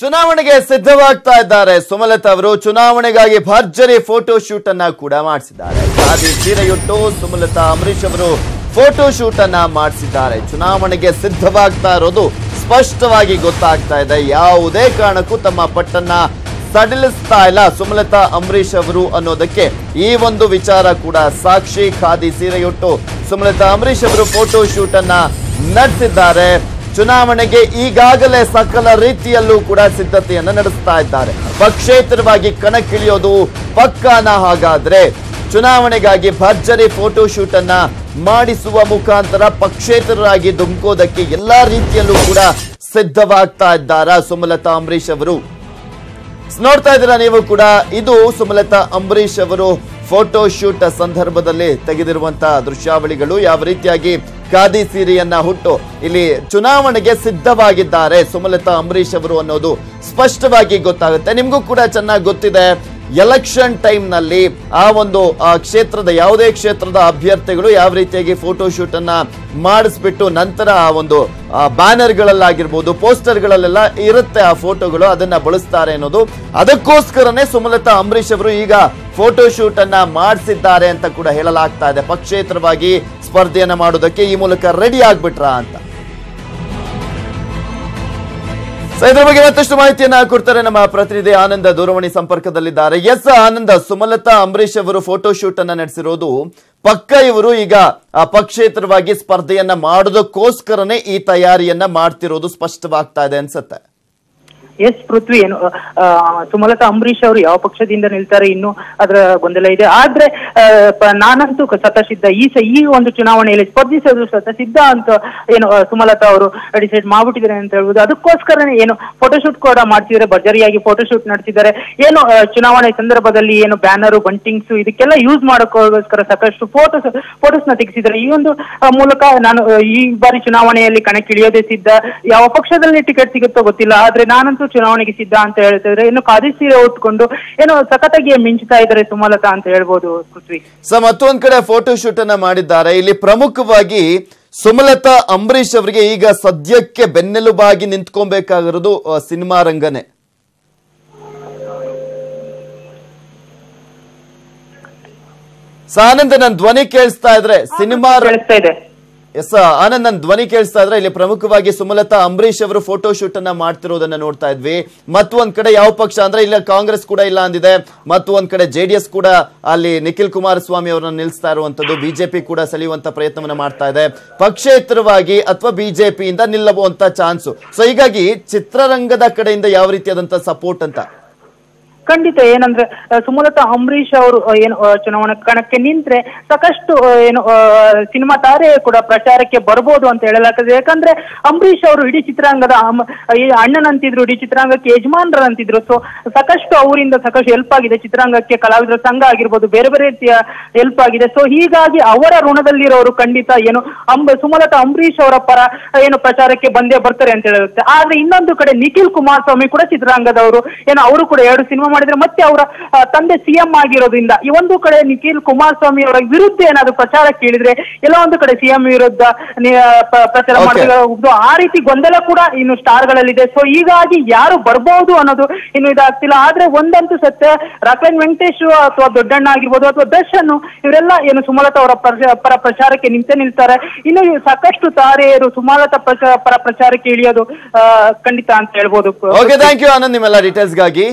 ಚುನಾವಣೆಗೆ ಸಿದ್ಧವಾಗ್ತಾ ಇದ್ದಾರೆ ಸುಮಲತಾ ಅವರು. ಚುನಾವಣೆಗಾಗಿ ಭರ್ಜರಿ ಫೋಟೋ ಶೂಟ್ ಅನ್ನ ಕೂಡ ಮಾಡಿಸಿದ್ದಾರೆ. ಖಾದಿ ಸೀರೆಯುಟ್ಟು ಸುಮಲತಾ ಅಂಬರೀಶ್ ಅವರು ಫೋಟೋ ಶೂಟ್ ಅನ್ನ ಮಾಡಿಸಿದ್ದಾರೆ. ಚುನಾವಣೆಗೆ ಸಿದ್ಧವಾಗ್ತಾ ಇರೋದು ಸ್ಪಷ್ಟವಾಗಿ ಗೊತ್ತಾಗ್ತಾ ಇದೆ. ಯಾವುದೇ ಕಾರಣಕ್ಕೂ ತಮ್ಮ ಪಟ್ಟನ್ನ ಸಡಿಲಿಸ್ತಾ ಇಲ್ಲ ಸುಮಲತಾ ಅಂಬರೀಶ್ ಅವರು ಅನ್ನೋದಕ್ಕೆ ಈ ಒಂದು ವಿಚಾರ ಕೂಡ ಸಾಕ್ಷಿ. ಖಾದಿ ಸೀರೆಯುಟ್ಟು ಸುಮಲತಾ ಅಂಬರೀಶ್ ಅವರು ಫೋಟೋ ಶೂಟ್ ಅನ್ನ ನಡೆಸಿದ್ದಾರೆ. ಚುನಾವಣೆಗೆ ಈಗಾಗಲೇ ಸಕಲ ರೀತಿಯಲ್ಲೂ ಕೂಡ ಸಿದ್ಧತೆಯನ್ನ ನಡೆಸ್ತಾ ಇದ್ದಾರೆ. ಪಕ್ಷೇತರವಾಗಿ ಕಣಕ್ಕಿಳಿಯೋದು ಪಕ್ಕಾನ. ಹಾಗಾದ್ರೆ ಚುನಾವಣೆಗಾಗಿ ಭರ್ಜರಿ ಫೋಟೋ ಶೂಟ್ ಅನ್ನ ಮಾಡಿಸುವ ಮುಖಾಂತರ ಪಕ್ಷೇತರರಾಗಿ ಧುಮುಕೋದಕ್ಕೆ ಎಲ್ಲಾ ರೀತಿಯಲ್ಲೂ ಕೂಡ ಸಿದ್ಧವಾಗ್ತಾ ಇದ್ದಾರಾ ಸುಮಲತಾ ಅಂಬರೀಶ್ ಅವರು. ನೋಡ್ತಾ ಇದ್ದೀರಾ ನೀವು ಕೂಡ, ಇದು ಸುಮಲತಾ ಅಂಬರೀಶ್ ಅವರು ಫೋಟೋ ಶೂಟ್ ಸಂದರ್ಭದಲ್ಲಿ ತೆಗೆದಿರುವಂತಹ ದೃಶ್ಯಾವಳಿಗಳು. ಯಾವ ರೀತಿಯಾಗಿ ಖಾದಿ ಸೀರೆಯನ್ನ ಹುಟ್ಟು ಇಲ್ಲಿ ಚುನಾವಣೆಗೆ ಸಿದ್ಧವಾಗಿದ್ದಾರೆ ಸುಮಲತಾ ಅಂಬರೀಶ್ ಅವರು ಅನ್ನೋದು ಸ್ಪಷ್ಟವಾಗಿ ಗೊತ್ತಾಗುತ್ತೆ. ನಿಮ್ಗೂ ಕೂಡ ಚೆನ್ನಾಗಿ ಗೊತ್ತಿದೆ, ಎಲೆಕ್ಷನ್ ಟೈಮ್ ನಲ್ಲಿ ಆ ಒಂದು ಕ್ಷೇತ್ರದ ಯಾವುದೇ ಕ್ಷೇತ್ರದ ಅಭ್ಯರ್ಥಿಗಳು ಯಾವ ರೀತಿಯಾಗಿ ಫೋಟೋ ಶೂಟ್ ಅನ್ನ ಮಾಡಿಸ್ಬಿಟ್ಟು ನಂತರ ಆ ಒಂದು ಬ್ಯಾನರ್ಗಳಲ್ಲಾಗಿರ್ಬೋದು, ಪೋಸ್ಟರ್ಗಳಲ್ಲೆಲ್ಲ ಇರುತ್ತೆ ಆ ಫೋಟೋಗಳು, ಅದನ್ನ ಬಳಸ್ತಾರೆ ಅನ್ನೋದು. ಅದಕ್ಕೋಸ್ಕರನೇ ಸುಮಲತಾ ಅಂಬರೀಶ್ ಅವರು ಈಗ ಫೋಟೋ ಶೂಟ್ ಅನ್ನ ಮಾಡಿಸಿದ್ದಾರೆ ಅಂತ ಕೂಡ ಹೇಳಲಾಗ್ತಾ ಇದೆ. ಪಕ್ಷೇತರವಾಗಿ ಸ್ಪರ್ಧೆಯನ್ನ ಮಾಡೋದಕ್ಕೆ ಈ ಮೂಲಕ ರೆಡಿ ಆಗ್ಬಿಟ್ರಾ ಅಂತ. ಇದ್ರ ಬಗ್ಗೆ ಮತ್ತಷ್ಟು ಮಾಹಿತಿಯನ್ನ ಕೊಡ್ತಾರೆ ನಮ್ಮ ಪ್ರತಿನಿಧಿ ಆನಂದ ದೂರವಾಣಿ ಸಂಪರ್ಕದಲ್ಲಿದ್ದಾರೆ. ಎಸ್ ಆನಂದ, ಸುಮಲತಾ ಅಂಬರೀಶ್ ಅವರು ಫೋಟೋ ಶೂಟ್ ಅನ್ನ ನಡೆಸಿರೋದು ಪಕ್ಕ. ಇವರು ಈಗ ಪಕ್ಷೇತರವಾಗಿ ಸ್ಪರ್ಧೆಯನ್ನ ಮಾಡೋದಕ್ಕೋಸ್ಕರನೇ ಈ ತಯಾರಿಯನ್ನ ಮಾಡ್ತಿರೋದು ಸ್ಪಷ್ಟವಾಗ್ತಾ ಇದೆ ಅನ್ಸುತ್ತೆ. ಎಸ್ ಪೃಥ್ವಿ, ಏನು ಸುಮಲತಾ ಅಂಬರೀಶ್ ಅವರು ಯಾವ ಪಕ್ಷದಿಂದ ನಿಲ್ತಾರೆ ಇನ್ನು ಅದರ ಗೊಂದಲ ಇದೆ. ಆದ್ರೆ ನಾನಂತೂ ಸತಸಿದ್ಧ, ಈ ಒಂದು ಚುನಾವಣೆಯಲ್ಲಿ ಸ್ಪರ್ಧಿಸೋದು ಸತಸಿದ್ಧ ಅಂತ ಏನು ಸುಮಲತಾ ಅವರು ಡಿಸೈಡ್ ಮಾಡ್ಬಿಟ್ಟಿದ್ದಾರೆ ಅಂತ ಹೇಳ್ಬೋದು. ಅದಕ್ಕೋಸ್ಕರನೇ ಏನು ಫೋಟೋಶೂಟ್ ಕೂಡ ಮಾಡ್ತಿದ್ದಾರೆ, ಭರ್ಜರಿಯಾಗಿ ಫೋಟೋಶೂಟ್ ನಡೆಸಿದ್ದಾರೆ. ಏನು ಚುನಾವಣೆ ಸಂದರ್ಭದಲ್ಲಿ ಏನು ಬ್ಯಾನರು, ಬಂಟಿಂಗ್ಸ್ ಇದಕ್ಕೆಲ್ಲ ಯೂಸ್ ಮಾಡೋಕ್ಕೋಸ್ಕರ ಸಾಕಷ್ಟು ಫೋಟೋಸ್ ನ ತೆಗೆಸಿದ್ದಾರೆ. ಈ ಒಂದು ಮೂಲಕ ನಾನು ಈ ಬಾರಿ ಚುನಾವಣೆಯಲ್ಲಿ ಕಣಕ್ಕಿಳಿಯೋದೇ ಸಿದ್ಧ. ಯಾವ ಪಕ್ಷದಲ್ಲಿ ಟಿಕೆಟ್ ಸಿಗುತ್ತೋ ಗೊತ್ತಿಲ್ಲ, ಆದ್ರೆ ನಾನಂತೂ ಚುನಾವಣೆಗೆ ಸಿದ್ಧ ಅಂತ ಹೇಳ್ತಿದ್ರೆ. ಇನ್ನು ಖಾದಿ ಸೀರೆ ಉಟ್ಕೊಂಡು ಏನೋ ಸಖತ್ತಾಗಿ ಮಿಂಚ್ತಾ ಇದ್ದಾರೆ ಸುಮಲತಾ ಅಂತ ಹೇಳ್ಬೋದು ಪೃಥ್ವಿ. ಮತ್ತೊಂದ್ ಕಡೆ ಫೋಟೋ ಶೂಟ್ ಅನ್ನ ಮಾಡಿದ್ದಾರೆ. ಇಲ್ಲಿ ಪ್ರಮುಖವಾಗಿ ಸುಮಲತಾ ಅಂಬರೀಶ್ ಅವರಿಗೆ ಈಗ ಸದ್ಯಕ್ಕೆ ಬೆನ್ನೆಲುಬಾಗಿ ನಿಂತ್ಕೊಬೇಕಾಗಿರೋದು ಸಿನಿಮಾ ರಂಗನೆ. ಆನಂದ್, ನನ್ನ ಧ್ವನಿ ಕೇಳಿಸ್ತಾ ಇದ್ರೆ ಸಿನಿಮಾ ಕೇಳಿಸ್ತಾ ಇದೆ. ಎಸ್ ಆನಂದ್, ನನ್ನ ಧ್ವನಿ ಕೇಳಿಸ್ತಾ ಇದ್ರೆ ಇಲ್ಲಿ ಪ್ರಮುಖವಾಗಿ ಸುಮಲತಾ ಅಂಬರೀಶ್ ಅವರು ಫೋಟೋ ಶೂಟ್ ಅನ್ನ ಮಾಡ್ತಿರೋದನ್ನ ನೋಡ್ತಾ ಇದ್ವಿ. ಮತ್ತೊಂದ್ ಕಡೆ ಯಾವ ಪಕ್ಷ ಅಂದ್ರೆ ಇಲ್ಲ ಕಾಂಗ್ರೆಸ್ ಕೂಡ ಇಲ್ಲ ಅಂದಿದೆ, ಮತ್ತೊಂದ್ ಕಡೆ ಜೆಡಿಎಸ್ ಕೂಡ ಅಲ್ಲಿ ನಿಖಿಲ್ ಕುಮಾರಸ್ವಾಮಿ ಅವರನ್ನ ನಿಲ್ಲಿಸ್ತಾ ಇರುವಂತದ್ದು, ಬಿಜೆಪಿ ಕೂಡ ಸೆಳೆಯುವಂತ ಪ್ರಯತ್ನವನ್ನ ಮಾಡ್ತಾ ಇದೆ. ಪಕ್ಷೇತರವಾಗಿ ಅಥವಾ ಬಿಜೆಪಿಯಿಂದ ನಿಲ್ಲುವಂತ ಚಾನ್ಸು. ಸೊ ಹೀಗಾಗಿ ಚಿತ್ರರಂಗದ ಕಡೆಯಿಂದ ಯಾವ ರೀತಿಯಾದಂತ ಸಪೋರ್ಟ್ ಅಂತ? ಖಂಡಿತ, ಏನಂದ್ರೆ ಸುಮಲತಾ ಅಂಬರೀಶ್ ಅವರು ಏನು ಚುನಾವಣಾ ಕಣಕ್ಕೆ ನಿಂತ್ರೆ ಸಾಕಷ್ಟು ಏನು ಸಿನಿಮಾ ತಾರೆ ಕೂಡ ಪ್ರಚಾರಕ್ಕೆ ಬರ್ಬೋದು ಅಂತ ಹೇಳಲಾಗ್ತದೆ. ಯಾಕಂದ್ರೆ ಅಂಬರೀಶ್ ಅವರು ಇಡೀ ಚಿತ್ರರಂಗದ ಅಣ್ಣನಂತಿದ್ರು, ಇಡೀ ಚಿತ್ರರಂಗಕ್ಕೆ ಯಜಮಾನರಂತಿದ್ರು. ಸೊ ಸಾಕಷ್ಟು ಅವರಿಂದ ಸಾಕಷ್ಟು ಹೆಲ್ಪ್ ಆಗಿದೆ ಚಿತ್ರರಂಗಕ್ಕೆ, ಕಲಾವಿದರ ಸಂಘ ಆಗಿರ್ಬೋದು, ಬೇರೆ ಬೇರೆ ರೀತಿಯ ಹೆಲ್ಪ್ ಆಗಿದೆ. ಸೊ ಹೀಗಾಗಿ ಅವರ ಋಣದಲ್ಲಿರೋರು ಖಂಡಿತ ಏನು ಸುಮಲತಾ ಅಂಬರೀಶ್ ಅವರ ಪರ ಏನು ಪ್ರಚಾರಕ್ಕೆ ಬಂದೇ ಬರ್ತಾರೆ ಅಂತ ಹೇಳುತ್ತೆ. ಆದ್ರೆ ಇನ್ನೊಂದು ಕಡೆ ನಿಖಿಲ್ ಕುಮಾರಸ್ವಾಮಿ ಕೂಡ ಚಿತ್ರರಂಗದವರು, ಏನು ಅವರು ಕೂಡ 2 ಸಿನಿಮಾ ಮಾಡಿದ್ರೆ ಮತ್ತೆ ಅವರ ತಂದೆ ಸಿಎಂ ಆಗಿರೋದ್ರಿಂದ ಈ ಒಂದು ಕಡೆ ನಿಖಿಲ್ ಕುಮಾರಸ್ವಾಮಿ ಅವರ ವಿರುದ್ಧ ಏನಾದ್ರು ಪ್ರಚಾರ ಕೇಳಿದ್ರೆ ಎಲ್ಲ ಒಂದು ಕಡೆ ಸಿಎಂ ವಿರುದ್ಧ ಪ್ರಚಾರ ಮಾಡಿದ್ರು. ಆ ರೀತಿ ಗೊಂದಲ ಕೂಡ ಇನ್ನು ಸ್ಟಾರ್ ಗಳಲ್ಲಿದೆ. ಸೊ ಹೀಗಾಗಿ ಯಾರು ಬರ್ಬಹುದು ಅನ್ನೋದು ಇನ್ನು ಇದಾಗ್ತಿಲ್ಲ. ಆದ್ರೆ ಒಂದಂತೂ ಸತ್ಯ, ರಾಕ್ಲೈನ್ ವೆಂಕಟೇಶ್ ಅಥವಾ ದೊಡ್ಡಣ್ಣ ಆಗಿರ್ಬೋದು ಅಥವಾ ದರ್ಶನ್ ಇವರೆಲ್ಲ ಏನು ಸುಮಲತಾ ಅವರ ಪರ ಪ್ರಚಾರಕ್ಕೆ ನಿಲ್ತಾರೆ. ಇನ್ನು ಸಾಕಷ್ಟು ತಾರೆಯರು ಸುಮಲತಾ ಪರ ಪ್ರಚಾರಕ್ಕೆ ಇಳಿಯೋದು ಖಂಡಿತ ಅಂತ ಹೇಳ್ಬೋದು. ಓಕೆ, ಥ್ಯಾಂಕ್ ಯು ಆನಂದ್ ನಿಮ್ಮೆಲ್ಲ ಡೀಟೇಲ್ಸ್ ಗಾಗಿ.